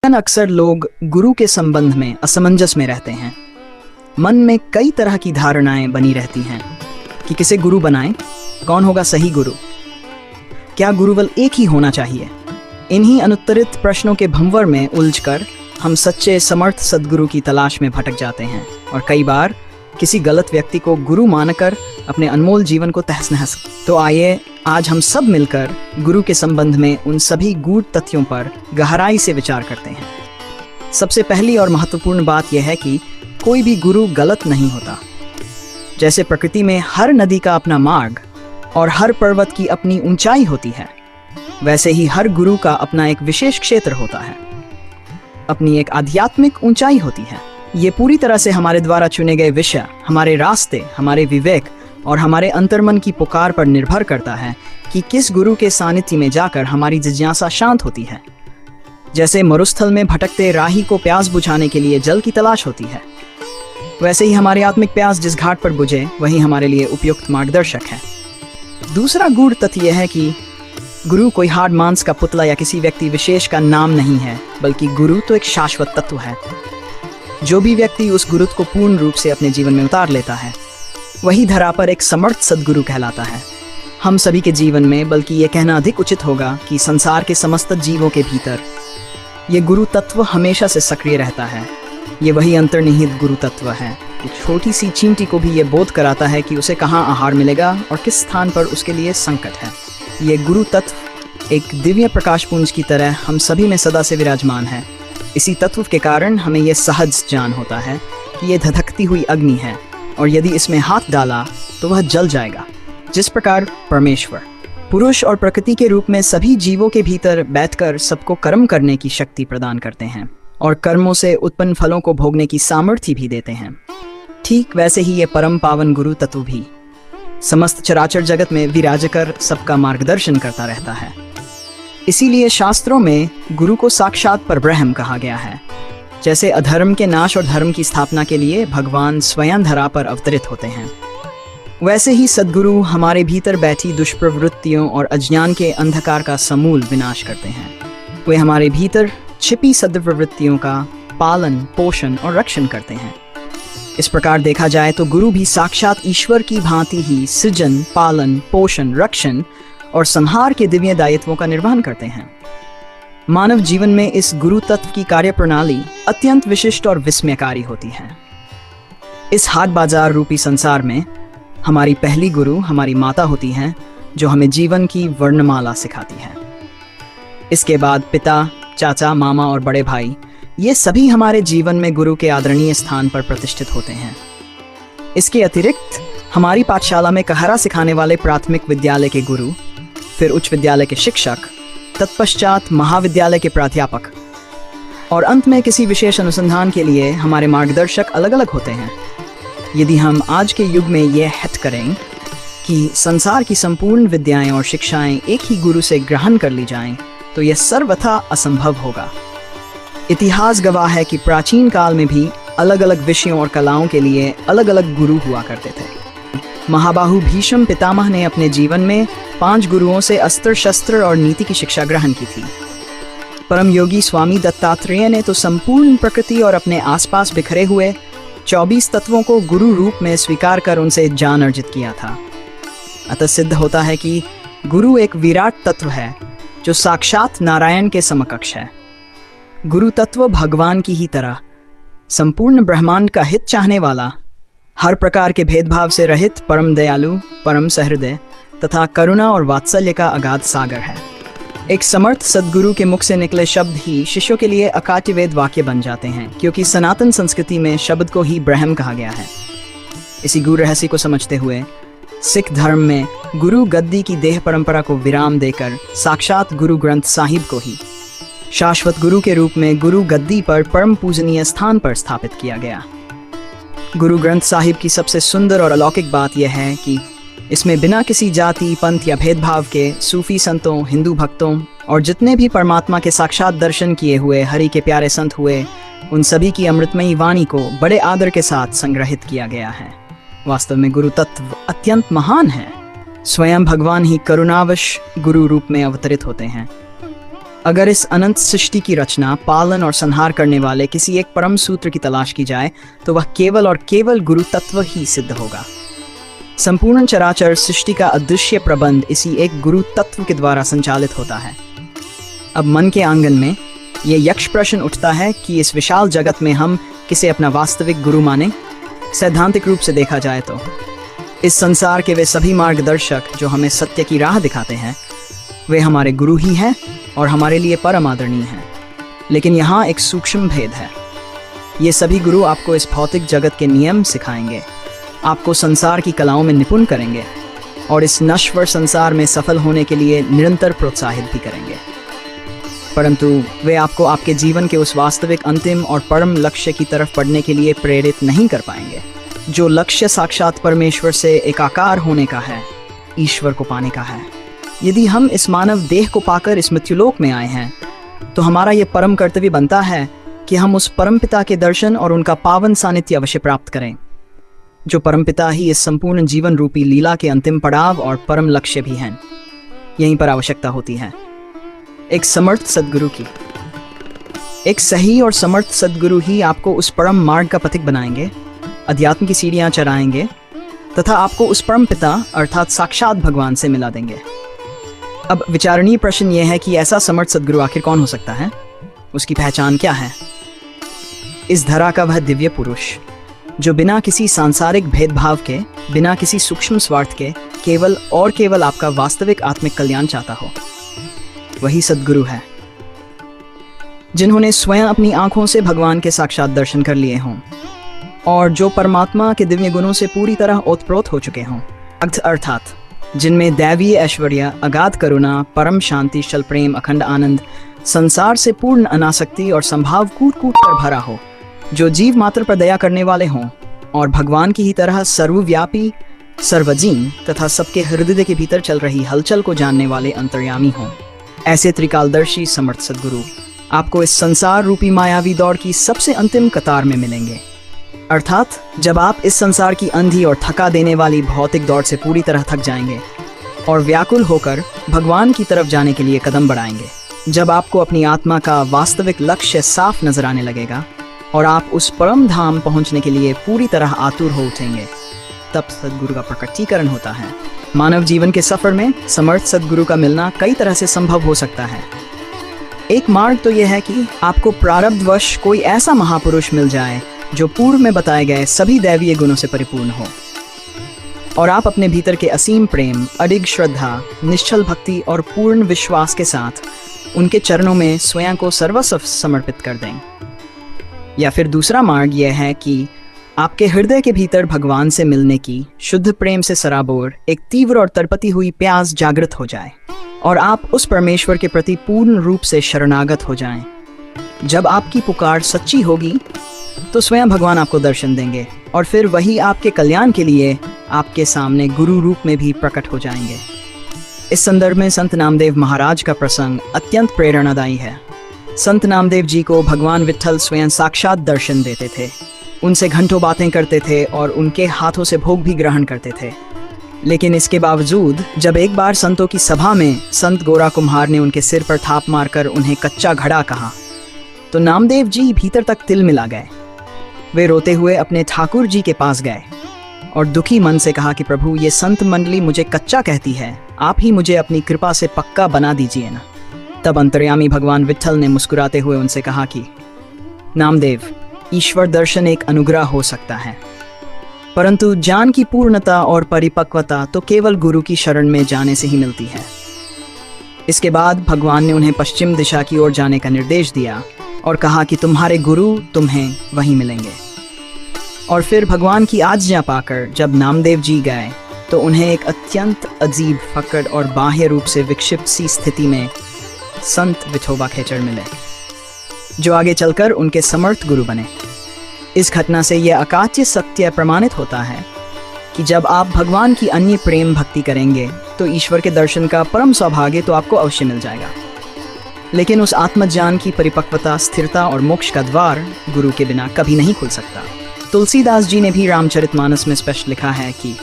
अक्सर लोग गुरु के संबंध में असमंजस में रहते हैं। मन में कई तरह की धारणाएं बनी रहती हैं कि किसे गुरु बनाएं, कौन होगा सही गुरु, क्या गुरुवल एक ही होना चाहिए। इन्हीं अनुत्तरित प्रश्नों के भंवर में उलझकर हम सच्चे समर्थ सद्गुरु की तलाश में भटक जाते हैं और कई बार किसी गलत व्यक्ति को गुरु मानकर अपने अनमोल जीवन को तहस नहस। तो आइए आज हम सब मिलकर गुरु के संबंध में उन सभी गूढ़ तथ्यों पर गहराई से विचार करते हैं। सबसे पहली और महत्वपूर्ण बात यह है कि कोई भी गुरु गलत नहीं होता। जैसे प्रकृति में हर नदी का अपना मार्ग और हर पर्वत की अपनी ऊंचाई होती है, वैसे ही हर गुरु का अपना एक विशेष क्षेत्र होता है, अपनी एक आध्यात्मिक ऊंचाई होती है। ये पूरी तरह से हमारे द्वारा चुने गए विषय, हमारे रास्ते, हमारे विवेक और हमारे अंतर्मन की पुकार पर निर्भर करता है कि किस गुरु के सानिध्य में जाकर हमारी जिज्ञासा शांत होती है। जैसे मरुस्थल में भटकते राही को प्यास बुझाने के लिए जल की तलाश होती है, वैसे ही हमारी आत्मिक प्यास जिस घाट पर बुझे वही हमारे लिए उपयुक्त मार्गदर्शक है। दूसरा गूढ़ तथ्य यह है कि गुरु कोई हार्ड मांस का पुतला या किसी व्यक्ति विशेष का नाम नहीं है, बल्कि गुरु तो एक शाश्वत तत्व है। जो भी व्यक्ति उस गुरुत्व को पूर्ण रूप से अपने जीवन में उतार लेता है, वही धरा पर एक समर्थ सद्गुरु कहलाता है। हम सभी के जीवन में, बल्कि ये कहना अधिक उचित होगा कि संसार के समस्त जीवों के भीतर ये गुरु तत्व हमेशा से सक्रिय रहता है। ये वही अंतर्निहित गुरु तत्व है। एक छोटी सी चींटी को भी ये बोध कराता है कि उसे कहाँ आहार मिलेगा और किस स्थान पर उसके लिए संकट है। ये गुरु तत्व एक दिव्य प्रकाशपुंज की तरह हम सभी में सदा से विराजमान है। इसी तत्व के कारण हमें यह सहज ज्ञान होता है कि ये धधकती हुई अग्नि है और यदि इसमें हाथ डाला तो वह जल जाएगा। जिस प्रकार परमेश्वर पुरुष और प्रकृति के रूप में सभी जीवों के भीतर बैठकर सबको कर्म करने की शक्ति प्रदान करते हैं और कर्मों से उत्पन्न फलों को भोगने की सामर्थ्य भी देते हैं, ठीक वैसे ही ये परम पावन गुरु तत्व भी समस्त चराचर जगत में विराज कर सबका मार्गदर्शन करता रहता है। इसीलिए शास्त्रों में गुरु को साक्षात परब्रह्म कहा गया है। जैसे अधर्म के नाश और धर्म की स्थापना के लिए भगवान स्वयं धरा पर अवतरित होते हैं, वैसे ही सद्गुरु हमारे भीतर बैठी दुष्प्रवृत्तियों और अज्ञान के अंधकार का समूल विनाश करते हैं। वे हमारे भीतर छिपी सद्प्रवृत्तियों का पालन, पोषण और रक्षण करते हैं। इस प्रकार देखा जाए तो गुरु भी साक्षात ईश्वर की भांति ही सृजन, पालन, पोषण, रक्षण और संहार के दिव्य दायित्वों का निर्वहन करते हैं। मानव जीवन में इस गुरु तत्व की कार्यप्रणाली अत्यंत विशिष्ट और विस्मयकारी होती है। इस हाट बाजार रूपी संसार में हमारी पहली गुरु हमारी माता होती हैं, जो हमें जीवन की वर्णमाला सिखाती है। इसके बाद पिता, चाचा, मामा और बड़े भाई, ये सभी हमारे जीवन में गुरु के आदरणीय स्थान पर प्रतिष्ठित होते हैं। इसके अतिरिक्त हमारी पाठशाला में कहरा सिखाने वाले प्राथमिक विद्यालय के गुरु, फिर उच्च विद्यालय के शिक्षक, तत्पश्चात महाविद्यालय के प्राध्यापक और अंत में किसी विशेष अनुसंधान के लिए हमारे मार्गदर्शक अलग अलग होते हैं। यदि हम आज के युग में यह हट करें कि संसार की संपूर्ण विद्याएं और शिक्षाएं एक ही गुरु से ग्रहण कर ली जाएं, तो यह सर्वथा असंभव होगा। इतिहास गवाह है कि प्राचीन काल में भी अलग अलग विषयों और कलाओं के लिए अलग अलग गुरु हुआ करते थे। महाबाहु भीष्म पितामह ने अपने जीवन में 5 गुरुओं से अस्त्र शस्त्र और नीति की शिक्षा ग्रहण की थी। परम योगी स्वामी दत्तात्रेय ने तो संपूर्ण प्रकृति और अपने आसपास बिखरे हुए 24 तत्वों को गुरु रूप में स्वीकार कर उनसे ज्ञान अर्जित किया था। अतः सिद्ध होता है कि गुरु एक विराट तत्व है जो साक्षात नारायण के समकक्ष है। गुरु तत्व भगवान की ही तरह संपूर्ण ब्रह्मांड का हित चाहने वाला, हर प्रकार के भेदभाव से रहित, परम दयालु, परम सहृदय तथा करुणा और वात्सल्य का अगाध सागर है। एक समर्थ सद्गुरु के मुख से निकले शब्द ही शिष्यों के लिए अकाट्य वेद वाक्य बन जाते हैं, क्योंकि सनातन संस्कृति में शब्द को ही ब्रह्म कहा गया है। इसी गुरु रहस्य को समझते हुए सिख धर्म में गुरु गद्दी की देह परंपरा को विराम देकर साक्षात गुरु ग्रंथ साहिब को ही शाश्वत गुरु के रूप में गुरु गद्दी पर परम पूजनीय स्थान पर स्थापित किया गया। गुरु ग्रंथ साहिब की सबसे सुंदर और अलौकिक बात यह है कि इसमें बिना किसी जाति, पंथ या भेदभाव के सूफी संतों, हिंदू भक्तों और जितने भी परमात्मा के साक्षात दर्शन किए हुए हरि के प्यारे संत हुए, उन सभी की अमृतमयी वाणी को बड़े आदर के साथ संग्रहित किया गया है। वास्तव में गुरु तत्व अत्यंत महान है। स्वयं भगवान ही करुणावश गुरु रूप में अवतरित होते हैं। अगर इस अनंत सृष्टि की रचना, पालन और संहार करने वाले किसी एक परम सूत्र की तलाश की जाए तो वह केवल और केवल गुरु तत्व ही सिद्ध होगा। संपूर्ण चराचर सृष्टि का अदृश्य प्रबंध इसी एक गुरु तत्व के द्वारा संचालित होता है। अब मन के आंगन में यह यक्ष प्रश्न उठता है कि इस विशाल जगत में हम किसे अपना वास्तविक गुरु माने। सैद्धांतिक रूप से देखा जाए तो इस संसार के वे सभी मार्गदर्शक जो हमें सत्य की राह दिखाते हैं वे हमारे गुरु ही हैं और हमारे लिए परम आदरणीय हैं। लेकिन यहाँ एक सूक्ष्म भेद है। ये सभी गुरु आपको इस भौतिक जगत के नियम सिखाएंगे, आपको संसार की कलाओं में निपुण करेंगे और इस नश्वर संसार में सफल होने के लिए निरंतर प्रोत्साहित भी करेंगे। परंतु वे आपको आपके जीवन के उस वास्तविक अंतिम और परम लक्ष्य की तरफ बढ़ने के लिए प्रेरित नहीं कर पाएंगे, जो लक्ष्य साक्षात परमेश्वर से एकाकार होने का है, ईश्वर को पाने का है। यदि हम इस मानव देह को पाकर इस मृत्युलोक में आए हैं तो हमारा ये परम कर्तव्य बनता है कि हम उस परमपिता के दर्शन और उनका पावन सानिध्य अवश्य प्राप्त करें, जो परमपिता ही इस संपूर्ण जीवन रूपी लीला के अंतिम पड़ाव और परम लक्ष्य भी हैं। यहीं पर आवश्यकता होती है एक समर्थ सद्गुरु की। एक सही और समर्थ सद्गुरु ही आपको उस परम मार्ग का पथिक बनाएंगे, अध्यात्म की सीढ़ियां चढ़ाएंगे तथा आपको उस परम पिता अर्थात साक्षात भगवान से मिला देंगे। अब विचारणीय प्रश्न यह है कि ऐसा समर्थ सद्गुरु आखिर कौन हो सकता है, उसकी पहचान क्या है? इस धरा का वह दिव्य पुरुष जो बिना किसी सांसारिक भेदभाव के, बिना किसी सूक्ष्म स्वार्थ के केवल और केवल आपका वास्तविक आत्मिक कल्याण चाहता हो, वही सद्गुरु है। जिन्होंने स्वयं अपनी आंखों से भगवान के साक्षात दर्शन कर लिए हों और जो परमात्मा के दिव्य गुणों से पूरी तरह ओतप्रोत हो चुके हों, अर्थात जिनमें दैवीय ऐश्वर्य, अगाध करुणा, परम शांति, चल प्रेम, अखंड आनंद, संसार से पूर्ण अनासक्ति और संभाव कूट कूट कर भरा हो, जो जीव मात्र पर दया करने वाले हों और भगवान की ही तरह सर्वव्यापी, सर्वजीन तथा सबके हृदय के भीतर चल रही हलचल को जानने वाले अंतर्यामी हों। ऐसे त्रिकालदर्शी समर्थ सद्गुरु आपको इस संसार रूपी मायावी दौड़ की सबसे अंतिम कतार में मिलेंगे। अर्थात जब आप इस संसार की अंधी और थका देने वाली भौतिक दौड़ से पूरी तरह थक जाएंगे और व्याकुल होकर भगवान की तरफ जाने के लिए कदम बढ़ाएंगे, जब आपको अपनी आत्मा का वास्तविक लक्ष्य साफ नजर आने लगेगा और आप उस परम धाम पहुंचने के लिए पूरी तरह आतुर हो उठेंगे, तब सद्गुरु का प्रकटीकरण होता है। मानव जीवन के सफर में समर्थ सद्गुरु का मिलना कई तरह से संभव हो सकता है। एक मार्ग तो यह है कि आपको प्रारब्धवश कोई ऐसा महापुरुष मिल जाए जो पूर्व में बताए गए सभी दैवीय गुणों से परिपूर्ण हो और आप अपने भीतर के असीम प्रेम, अडिग श्रद्धा, निश्चल भक्ति और पूर्ण विश्वास के साथ उनके चरणों में स्वयं को सर्वस्व समर्पित कर दें। या फिर दूसरा मार्ग यह है कि आपके हृदय के भीतर भगवान से मिलने की शुद्ध प्रेम से सराबोर एक तीव्र और तड़पती हुई प्यास जागृत हो जाए और आप उस परमेश्वर के प्रति पूर्ण रूप से शरणागत हो जाएं। जब आपकी पुकार सच्ची होगी तो स्वयं भगवान आपको दर्शन देंगे और फिर वही आपके कल्याण के लिए आपके सामने गुरु रूप में भी प्रकट हो जाएंगे। इस संदर्भ में संत नामदेव महाराज का प्रसंग अत्यंत प्रेरणादायी है। संत नामदेव जी को भगवान विट्ठल स्वयं साक्षात दर्शन देते थे, उनसे घंटों बातें करते थे और उनके हाथों से भोग भी ग्रहण करते थे। लेकिन इसके बावजूद जब एक बार संतों की सभा में संत गोरा कुम्हार ने उनके सिर पर थाप मारकर उन्हें कच्चा घड़ा कहा तो नामदेव जी भीतर तक तिल मिला गए। वे रोते हुए अपने ठाकुर जी के पास गए और दुखी मन से कहा कि प्रभु, ये संत मंडली मुझे कच्चा कहती है, आप ही मुझे अपनी कृपा से पक्का बना दीजिए ना। तब अंतर्यामी भगवान विट्ठल ने मुस्कुराते हुए उनसे कहा कि नामदेव, ईश्वर दर्शन एक अनुग्रह हो सकता है, परंतु ज्ञान की पूर्णता और परिपक्वता तो केवल गुरु की शरण में जाने से ही मिलती है। इसके बाद भगवान ने उन्हें पश्चिम दिशा की ओर जाने का निर्देश दिया और कहा कि तुम्हारे गुरु तुम्हें वहीं मिलेंगे। और फिर भगवान की आज्ञा पाकर जब नामदेव जी गए तो उन्हें एक अत्यंत अजीब, फकड़ और बाह्य रूप से विक्षिप्त सी स्थिति में संत विठोबा खेचर मिले, जो आगे चलकर उनके समर्थ गुरु बने। इस घटना से यह अकाट्य सत्य प्रमाणित होता है कि जब आप भगवान की अन्य प्रेम भक्ति करेंगे तो ईश्वर के दर्शन का परम सौभाग्य तो आपको अवश्य मिल जाएगा। लेकिन उस आत्मज्ञान की परिपक्वता, स्थिरता और मोक्ष का द्वार गुरु के बिना कभी नहीं खुल सकता। तुलसीदास जी ने भी रामचरितमानस में स्पष्ट लिखा है कि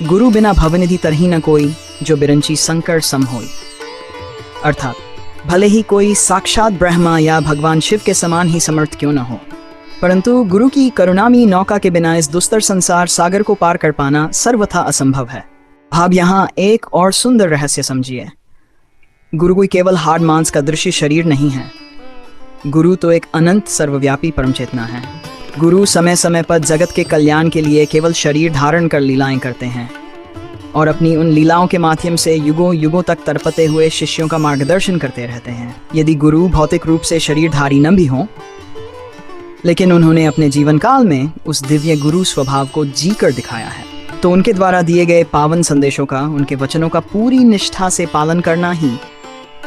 गुरु बिना भवनिधि तरही न कोई, जो बिरंची संकर सम होई। अर्थात भले ही कोई साक्षात ब्रह्मा या भगवान शिव के समान ही समर्थ क्यों न हो, परंतु गुरु की करुणामयी नौका के बिना इस दुस्तर संसार सागर को पार कर पाना सर्वथा असंभव है। आप यहाँ एक और सुंदर रहस्य समझिए। गुरु कोई केवल हाड़ मांस का दृश्य शरीर नहीं है। गुरु तो एक अनंत सर्वव्यापी परम चेतना है। गुरु समय समय पर जगत के कल्याण के लिए केवल शरीर धारण कर लीलाएं करते हैं और अपनी उन लीलाओं के माध्यम से युगों युगों तक तड़पते हुए शिष्यों का मार्गदर्शन करते रहते हैं। यदि गुरु भौतिक रूप से शरीरधारी न भी हों, लेकिन उन्होंने अपने जीवन काल में उस दिव्य गुरु स्वभाव को जी कर दिखाया है, तो उनके द्वारा दिए गए पावन संदेशों का, उनके वचनों का पूरी निष्ठा से पालन करना ही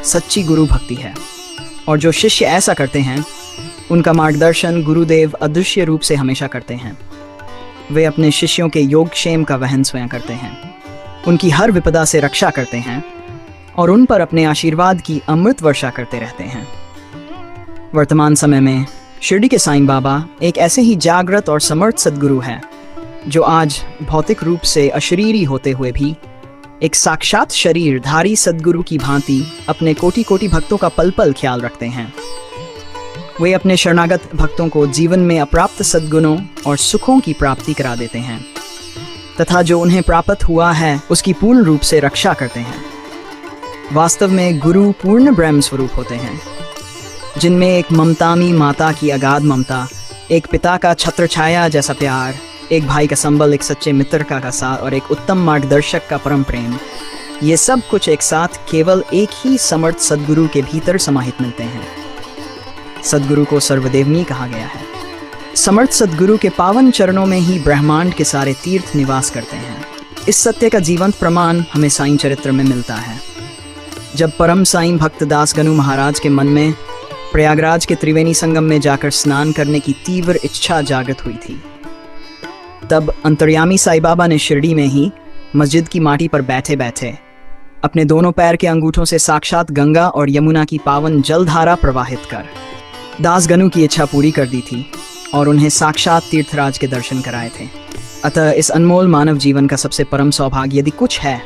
सच्ची गुरु भक्ति है। और जो शिष्य ऐसा करते हैं, उनका मार्गदर्शन गुरुदेव अदृश्य रूप से हमेशा करते हैं। वे अपने शिष्यों के योगक्षेम का वहन स्वयं करते हैं, उनकी हर विपदा से रक्षा करते हैं और उन पर अपने आशीर्वाद की अमृत वर्षा करते रहते हैं। वर्तमान समय में शिरडी के साईं बाबा एक ऐसे ही जागृत और समर्थ सद्गुरु हैं, जो आज भौतिक रूप से अशरीरी होते हुए भी एक साक्षात शरीरधारी सद्गुरु की भांति अपने कोटि कोटि भक्तों का पल पल ख्याल रखते हैं। वे अपने शरणागत भक्तों को जीवन में अप्राप्त सद्गुणों और सुखों की प्राप्ति करा देते हैं तथा जो उन्हें प्राप्त हुआ है उसकी पूर्ण रूप से रक्षा करते हैं। वास्तव में गुरु पूर्ण ब्रह्म स्वरूप होते हैं, जिनमें एक ममतामी माता की अगाध ममता, एक पिता का छत्र छाया जैसा प्यार, एक भाई का संबल, एक सच्चे मित्र का साथ और एक उत्तम मार्गदर्शक का परम प्रेम, ये सब कुछ एक साथ केवल एक ही समर्थ सद्गुरु के भीतर समाहित मिलते हैं। सद्गुरु को सर्वदेवनी कहा गया है। समर्थ सद्गुरु के पावन चरणों में ही ब्रह्मांड के सारे तीर्थ निवास करते हैं। इस सत्य का जीवंत प्रमाण हमें साईं चरित्र में मिलता है। जब परम साईं भक्त दास गनु महाराज के मन में प्रयागराज के त्रिवेणी संगम में जाकर स्नान करने की तीव्र इच्छा जागृत हुई थी, तब अंतर्यामी साईं बाबा ने शिरडी में ही मस्जिद की माटी पर बैठे बैठे अपने दोनों पैर के अंगूठों से साक्षात गंगा और यमुना की पावन जलधारा प्रवाहित कर दास गनु की इच्छा पूरी कर दी थी और उन्हें साक्षात तीर्थराज के दर्शन कराए थे। अतः इस अनमोल मानव जीवन का सबसे परम सौभाग्य यदि कुछ है,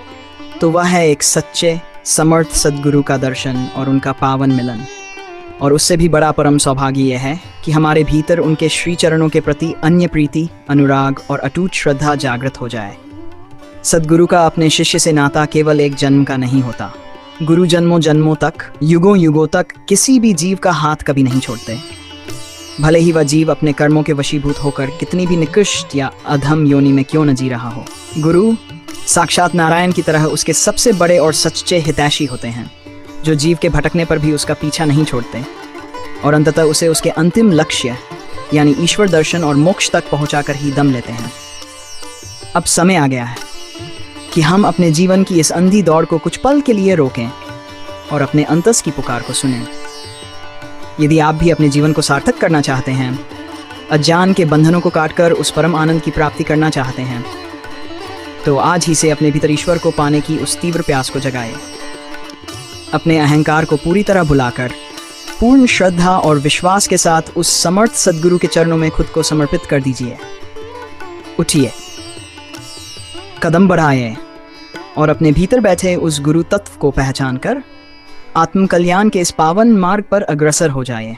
तो वह है एक सच्चे समर्थ सद्गुरु का दर्शन और उनका पावन मिलन। और उससे भी बड़ा परम सौभाग्य यह है कि हमारे भीतर उनके श्री चरणों के प्रति अन्य प्रीति, अनुराग और अटूट श्रद्धा जागृत हो जाए। सद्गुरु का अपने शिष्य से नाता केवल एक जन्म का नहीं होता। गुरु जन्मों जन्मों तक, युगों युगों तक किसी भी जीव का हाथ कभी नहीं छोड़ते, भले ही वह जीव अपने कर्मों के वशीभूत होकर कितनी भी निकृष्ट या अधम योनि में क्यों न जी रहा हो। गुरु साक्षात नारायण की तरह उसके सबसे बड़े और सच्चे हितैषी होते हैं, जो जीव के भटकने पर भी उसका पीछा नहीं छोड़ते और अंततः उसे उसके अंतिम लक्ष्य यानी ईश्वर दर्शन और मोक्ष तक पहुंचाकर ही दम लेते हैं। अब समय आ गया है कि हम अपने जीवन की इस अंधी दौड़ को कुछ पल के लिए रोकें और अपने अंतस की पुकार को सुनें। यदि आप भी अपने जीवन को सार्थक करना चाहते हैं, अज्ञान के बंधनों को काटकर उस परम आनंद की प्राप्ति करना चाहते हैं, तो आज ही से अपने भीतर ईश्वर को पाने की उस तीव्र प्यास को जगाएं। अपने अहंकार को पूरी तरह भुलाकर पूर्ण श्रद्धा और विश्वास के साथ उस समर्थ सद्गुरु के चरणों में खुद को समर्पित कर दीजिए। उठिए, कदम बढ़ाइए और अपने भीतर बैठे उस गुरु तत्व को पहचान कर आत्म कल्याण के इस पावन मार्ग पर अग्रसर हो जाइए।